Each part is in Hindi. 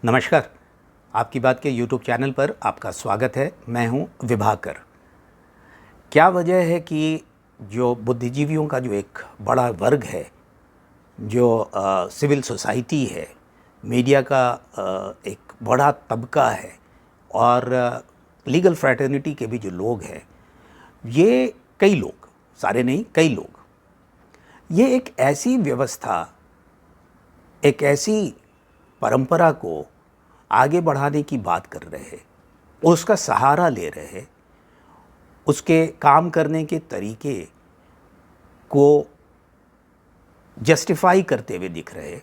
नमस्कार। आपकी बात के यूट्यूब चैनल पर आपका स्वागत है। मैं हूं विभाकर। क्या वजह है कि जो बुद्धिजीवियों का जो एक बड़ा वर्ग है, जो सिविल सोसाइटी है, मीडिया का एक बड़ा तबका है और लीगल फ्रैटर्निटी के भी जो लोग हैं, ये कई लोग, सारे नहीं कई लोग, ये एक ऐसी व्यवस्था, एक ऐसी परंपरा को आगे बढ़ाने की बात कर रहे हैं, उसका सहारा ले रहे हैं, उसके काम करने के तरीके को जस्टिफाई करते हुए दिख रहे हैं,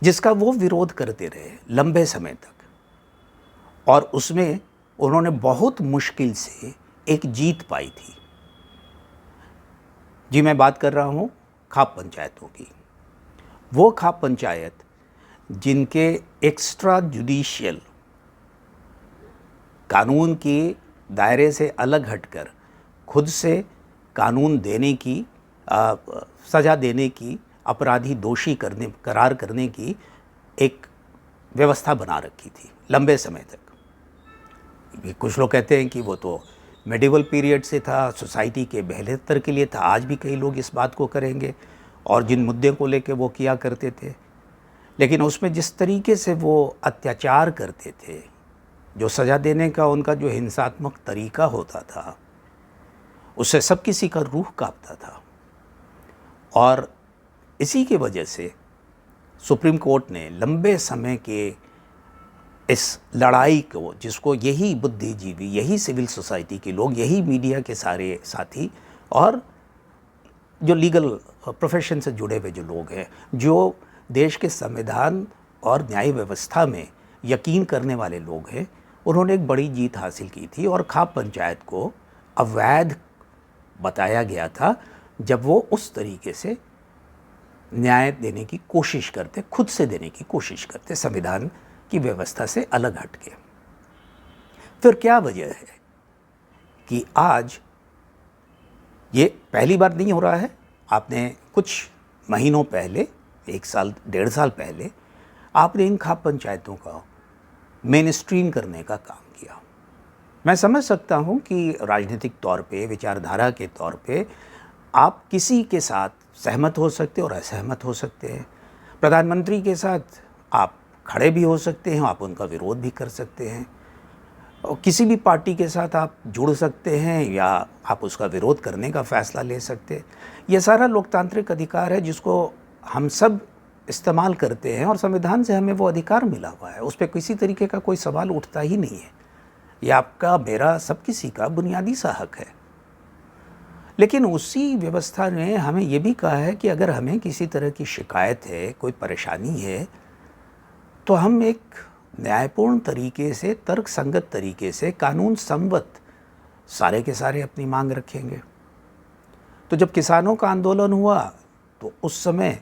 जिसका वो विरोध करते रहे लंबे समय तक। और उसमें उन्होंने बहुत मुश्किल से एक जीत पाई थी। जी, मैं बात कर रहा हूँ खाप पंचायतों की। वो खाप पंचायत जिनके एक्स्ट्रा जुडिशियल कानून के दायरे से अलग हटकर खुद से कानून देने की, सज़ा देने की, अपराधी दोषी करार करने की एक व्यवस्था बना रखी थी लंबे समय तक। कुछ लोग कहते हैं कि वो तो मेडिवल पीरियड से था, सोसाइटी के बेहतर के लिए था। आज भी कई लोग इस बात को करेंगे और जिन मुद्दे को लेकर वो किया करते थे, लेकिन उसमें जिस तरीके से वो अत्याचार करते थे, जो सज़ा देने का उनका जो हिंसात्मक तरीका होता था, उससे सब किसी का रूह कांपता था। और इसी की वजह से सुप्रीम कोर्ट ने लंबे समय के इस लड़ाई को, जिसको यही बुद्धिजीवी, यही सिविल सोसाइटी के लोग, यही मीडिया के सारे साथी और जो लीगल प्रोफेशन से जुड़े हुए जो लोग हैं, जो देश के संविधान और न्याय व्यवस्था में यकीन करने वाले लोग हैं, उन्होंने एक बड़ी जीत हासिल की थी। और खाप पंचायत को अवैध बताया गया था जब वो उस तरीके से न्याय देने की कोशिश करते, खुद से देने की कोशिश करते, संविधान की व्यवस्था से अलग हटके। फिर क्या वजह है कि आज ये पहली बार नहीं हो रहा है। आपने कुछ महीनों पहले, 1 साल 1.5 साल पहले, आपने इन खाप पंचायतों का मेन स्ट्रीम करने का काम किया। मैं समझ सकता हूं कि राजनीतिक तौर पे, विचारधारा के तौर पे आप किसी के साथ सहमत हो सकते और असहमत हो सकते हैं। प्रधानमंत्री के साथ आप खड़े भी हो सकते हैं, आप उनका विरोध भी कर सकते हैं। और किसी भी पार्टी के साथ आप जुड़ सकते हैं या आप उसका विरोध करने का फैसला ले सकते हैं। ये सारा लोकतांत्रिक अधिकार है जिसको हम सब इस्तेमाल करते हैं और संविधान से हमें वो अधिकार मिला हुआ है। उस पर किसी तरीके का कोई सवाल उठता ही नहीं है। ये आपका, मेरा, सब किसी का बुनियादी सा हक है। लेकिन उसी व्यवस्था ने हमें ये भी कहा है कि अगर हमें किसी तरह की शिकायत है, कोई परेशानी है, तो हम एक न्यायपूर्ण तरीके से, तर्कसंगत तरीके से, कानून सम्मत सारे के सारे अपनी मांग रखेंगे। तो जब किसानों का आंदोलन हुआ तो उस समय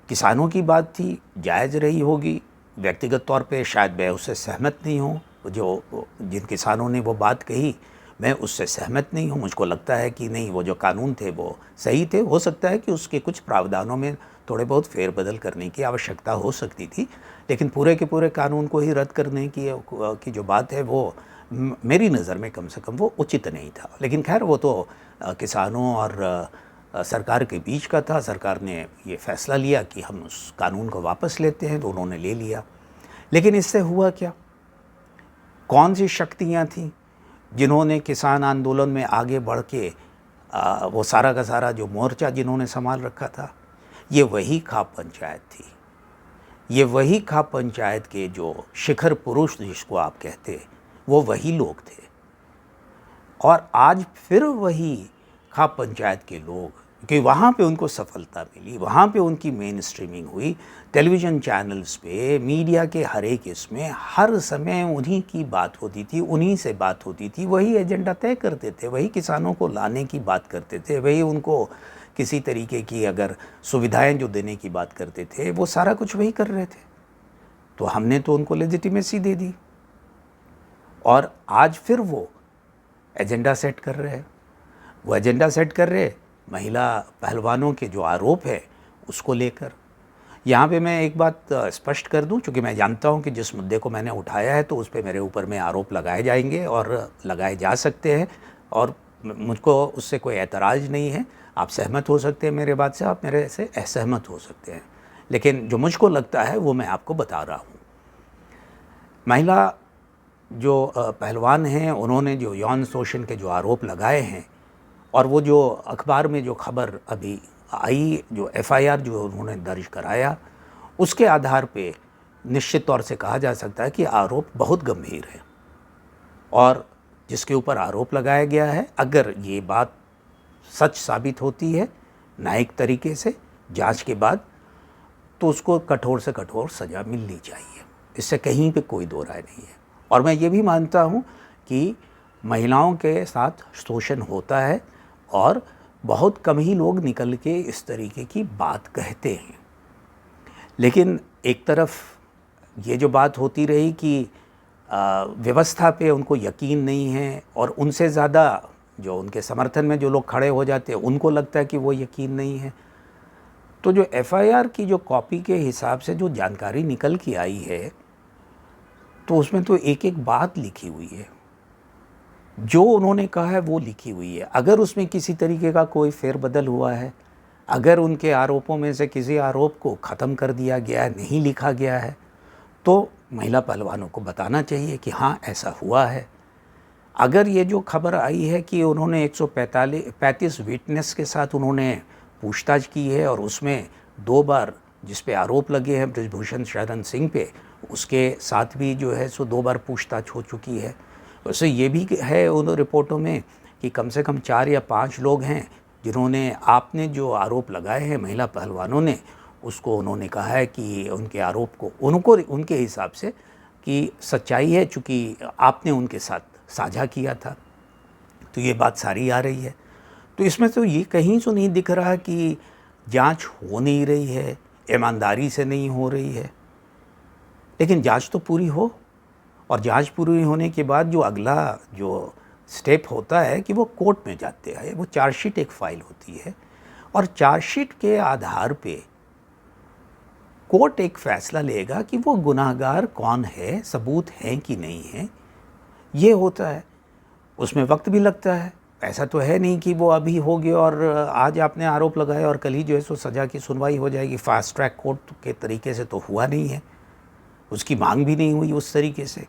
किसानों की बात थी, जायज़ रही होगी। व्यक्तिगत तौर पे शायद मैं उससे सहमत नहीं हूँ, जो जिन किसानों ने वो बात कही, मैं उससे सहमत नहीं हूँ। मुझको लगता है कि नहीं, वो जो कानून थे वो सही थे। हो सकता है कि उसके कुछ प्रावधानों में थोड़े बहुत फेरबदल करने की आवश्यकता हो सकती थी, लेकिन पूरे के पूरे कानून को ही रद्द करने की जो बात है, वो मेरी नज़र में कम से कम वो उचित नहीं था। लेकिन खैर, वो तो किसानों और सरकार के बीच का था। सरकार ने ये फैसला लिया कि हम उस कानून को वापस लेते हैं, तो उन्होंने ले लिया। लेकिन इससे हुआ क्या? कौन सी शक्तियाँ थीं जिन्होंने किसान आंदोलन में आगे बढ़ के वो सारा का सारा जो मोर्चा जिन्होंने संभाल रखा था? ये वही खाप पंचायत थी। ये वही खाप पंचायत के जो शिखर पुरुष जिसको आप कहते, वो वही लोग थे। और आज फिर वही खाप पंचायत के लोग, कि वहाँ पे उनको सफलता मिली, वहाँ पे उनकी मेन स्ट्रीमिंग हुई, टेलीविज़न चैनल्स पे, मीडिया के हर एक इसमें हर समय उन्हीं की बात होती थी, उन्हीं से बात होती थी। वही एजेंडा तय करते थे, वही किसानों को लाने की बात करते थे, वही उनको किसी तरीके की अगर सुविधाएं जो देने की बात करते थे, वो सारा कुछ वही कर रहे थे। तो हमने तो उनको लेजिटिमेसी दे दी और आज फिर वो एजेंडा सेट कर रहे हैं। वो एजेंडा सेट कर रहे महिला पहलवानों के जो आरोप है उसको लेकर, यहाँ पे मैं एक बात स्पष्ट कर दूं, क्योंकि मैं जानता हूँ कि जिस मुद्दे को मैंने उठाया है तो उस पर मेरे ऊपर में आरोप लगाए जाएंगे और लगाए जा सकते हैं, और मुझको उससे कोई एतराज़ नहीं है। आप सहमत हो सकते हैं मेरे बात से, आप मेरे से असहमत हो सकते हैं, लेकिन जो मुझको लगता है वो मैं आपको बता रहा हूँ। महिला जो पहलवान हैं, उन्होंने जो यौन शोषण के जो आरोप लगाए हैं, और वो जो अखबार में जो खबर अभी आई, जो एफआईआर जो उन्होंने दर्ज कराया, उसके आधार पे निश्चित तौर से कहा जा सकता है कि आरोप बहुत गंभीर है। और जिसके ऊपर आरोप लगाया गया है, अगर ये बात सच साबित होती है न्यायिक तरीके से जांच के बाद, तो उसको कठोर से कठोर सज़ा मिलनी चाहिए। इससे कहीं पे कोई दो राय नहीं है। और मैं ये भी मानता हूँ कि महिलाओं के साथ शोषण होता है, और बहुत कम ही लोग निकल के इस तरीके की बात कहते हैं। लेकिन एक तरफ ये जो बात होती रही कि व्यवस्था पे उनको यकीन नहीं है, और उनसे ज़्यादा जो उनके समर्थन में जो लोग खड़े हो जाते हैं उनको लगता है कि वो यकीन नहीं है। तो जो एफआईआर की जो कॉपी के हिसाब से जो जानकारी निकल के आई है, तो उसमें तो एक एक बात लिखी हुई है, जो उन्होंने कहा है वो लिखी हुई है। अगर उसमें किसी तरीके का कोई फेरबदल हुआ है, अगर उनके आरोपों में से किसी आरोप को ख़त्म कर दिया गया है, नहीं लिखा गया है, तो महिला पहलवानों को बताना चाहिए कि हाँ ऐसा हुआ है। अगर ये जो खबर आई है कि उन्होंने 135 विटनेस के साथ उन्होंने पूछताछ की है, और उसमें 2 बार जिस पे आरोप लगे हैं बृजभूषण शरण सिंह पे, उसके साथ भी जो है सो 2 बार पूछताछ हो चुकी है। वैसे ये भी है उन रिपोर्टों में कि कम से कम 4 या 5 लोग हैं जिन्होंने आपने जो आरोप लगाए हैं महिला पहलवानों ने, उसको उन्होंने कहा है कि उनके आरोप को उनके हिसाब से कि सच्चाई है, चूँकि आपने उनके साथ साझा किया था। तो ये बात सारी आ रही है। तो इसमें तो ये कहीं तो नहीं दिख रहा कि जांच हो नहीं रही है, ईमानदारी से नहीं हो रही है। लेकिन जांच तो पूरी हो, और जांच पूरी होने के बाद जो अगला जो स्टेप होता है कि वो कोर्ट में जाते हैं, वो चार्जशीट एक फ़ाइल होती है, और चार्जशीट के आधार पे कोर्ट एक फ़ैसला लेगा कि वो गुनाहगार कौन है, सबूत हैं कि नहीं है। ये होता है, उसमें वक्त भी लगता है। ऐसा तो है नहीं कि वो अभी हो गया और आज आपने आरोप लगाया और कल ही जो है सो सज़ा की सुनवाई हो जाएगी। फास्ट ट्रैक कोर्ट के तरीके से तो हुआ नहीं है, उसकी मांग भी नहीं हुई उस तरीके से।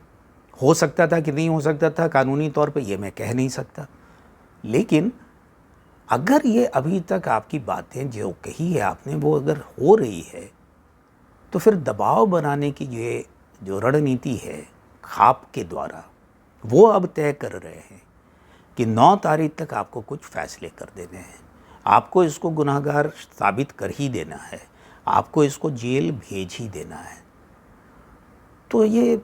हो सकता था कि नहीं हो सकता था, कानूनी तौर पे ये मैं कह नहीं सकता। लेकिन अगर ये अभी तक आपकी बातें जो कही है आपने वो अगर हो रही है, तो फिर दबाव बनाने की ये जो रणनीति है खाप के द्वारा, वो अब तय कर रहे हैं कि 9 तारीख तक आपको कुछ फैसले कर देने हैं, आपको इसको गुनाहगार साबित कर ही देना है, आपको इसको जेल भेज ही देना है। तो ये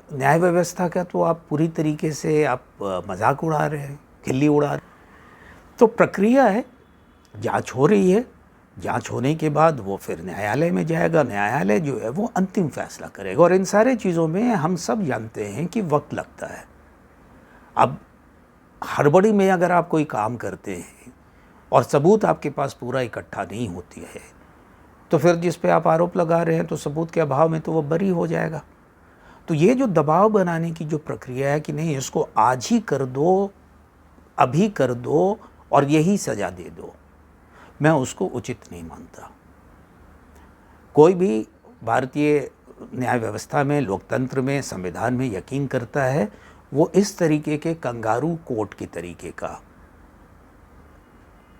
न्याय व्यवस्था का तो आप पूरी तरीके से आप मजाक उड़ा रहे हैं, खिल्ली उड़ा रहे हैं। तो प्रक्रिया है, जांच हो रही है, जांच होने के बाद वो फिर न्यायालय में जाएगा, न्यायालय जो है वो अंतिम फैसला करेगा। और इन सारे चीज़ों में हम सब जानते हैं कि वक्त लगता है। अब हड़बड़ी में अगर आप कोई काम करते हैं और सबूत आपके पास पूरा इकट्ठा नहीं होती है, तो फिर जिस पे आप आरोप लगा रहे हैं तो सबूत के अभाव में तो वो बरी हो जाएगा। तो ये जो दबाव बनाने की जो प्रक्रिया है कि नहीं इसको आज ही कर दो, अभी कर दो और यही सज़ा दे दो, मैं उसको उचित नहीं मानता। कोई भी भारतीय न्याय व्यवस्था में, लोकतंत्र में, संविधान में यकीन करता है, वो इस तरीके के कंगारू कोर्ट के तरीके का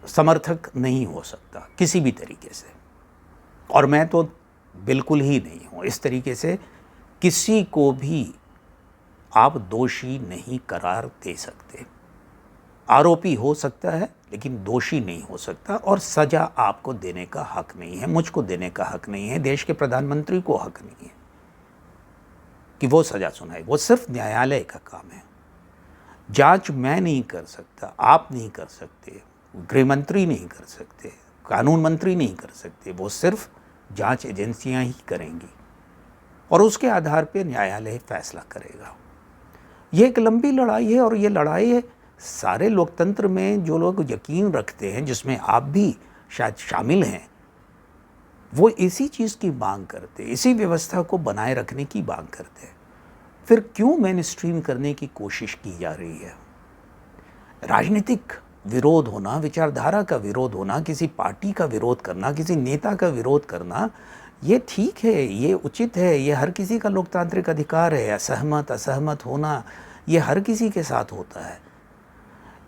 समर्थक नहीं हो सकता किसी भी तरीके से। और मैं तो बिल्कुल ही नहीं हूँ। इस तरीके से किसी को भी आप दोषी नहीं करार दे सकते। आरोपी हो सकता है लेकिन दोषी नहीं हो सकता, और सज़ा आपको देने का हक नहीं है, मुझको देने का हक नहीं है, देश के प्रधानमंत्री को हक नहीं है कि वो सज़ा सुनाए। वो सिर्फ न्यायालय का काम है। जांच मैं नहीं कर सकता, आप नहीं कर सकते, गृह मंत्री नहीं कर सकते, कानून मंत्री नहीं कर सकते, वो सिर्फ जांच एजेंसियां ही करेंगी और उसके आधार पे न्यायालय फैसला करेगा। ये एक लंबी लड़ाई है, और ये लड़ाई है सारे लोकतंत्र में जो लोग यकीन रखते हैं, जिसमें आप भी शायद शामिल हैं, वो इसी चीज़ की मांग करते, इसी व्यवस्था को बनाए रखने की मांग करते। फिर क्यों मेन स्ट्रीम करने की कोशिश की जा रही है? राजनीतिक विरोध होना, विचारधारा का विरोध होना, किसी पार्टी का विरोध करना, किसी नेता का विरोध करना, ये ठीक है, ये उचित है, ये हर किसी का लोकतांत्रिक अधिकार है। असहमत असहमत होना ये हर किसी के साथ होता है।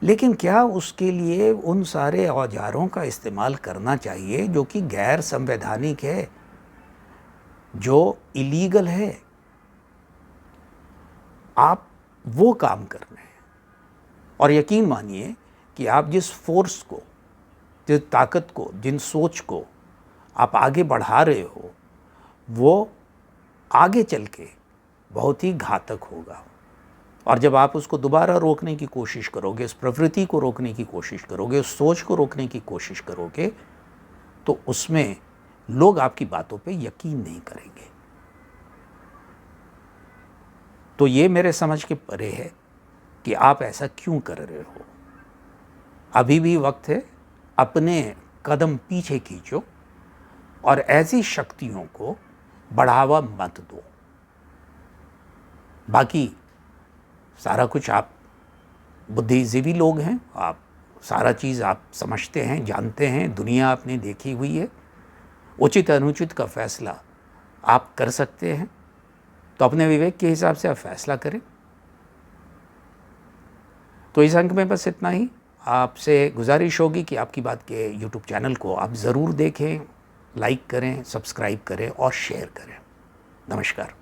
लेकिन क्या उसके लिए उन सारे औजारों का इस्तेमाल करना चाहिए जो कि गैर संवैधानिक है, जो इलीगल है? आप वो काम कर रहे हैं और यकीन मानिए कि आप जिस फोर्स को, जिस ताकत को, जिन सोच को आप आगे बढ़ा रहे हो, वो आगे चल के बहुत ही घातक होगा। और जब आप उसको दोबारा रोकने की कोशिश करोगे, उस प्रवृत्ति को रोकने की कोशिश करोगे, उस सोच को रोकने की कोशिश करोगे, तो उसमें लोग आपकी बातों पे यकीन नहीं करेंगे। तो ये मेरे समझ के परे है कि आप ऐसा क्यों कर रहे हो। अभी भी वक्त है, अपने कदम पीछे खींचो और ऐसी शक्तियों को बढ़ावा मत दो। बाकी सारा कुछ, आप बुद्धिजीवी लोग हैं, आप सारा चीज़ आप समझते हैं, जानते हैं, दुनिया आपने देखी हुई है। उचित अनुचित का फैसला आप कर सकते हैं, तो अपने विवेक के हिसाब से आप फैसला करें। तो इस अंक में बस इतना ही। आपसे गुजारिश होगी कि आपकी बात के यूट्यूब चैनल को आप ज़रूर देखें, लाइक करें, सब्सक्राइब करें और शेयर करें। नमस्कार।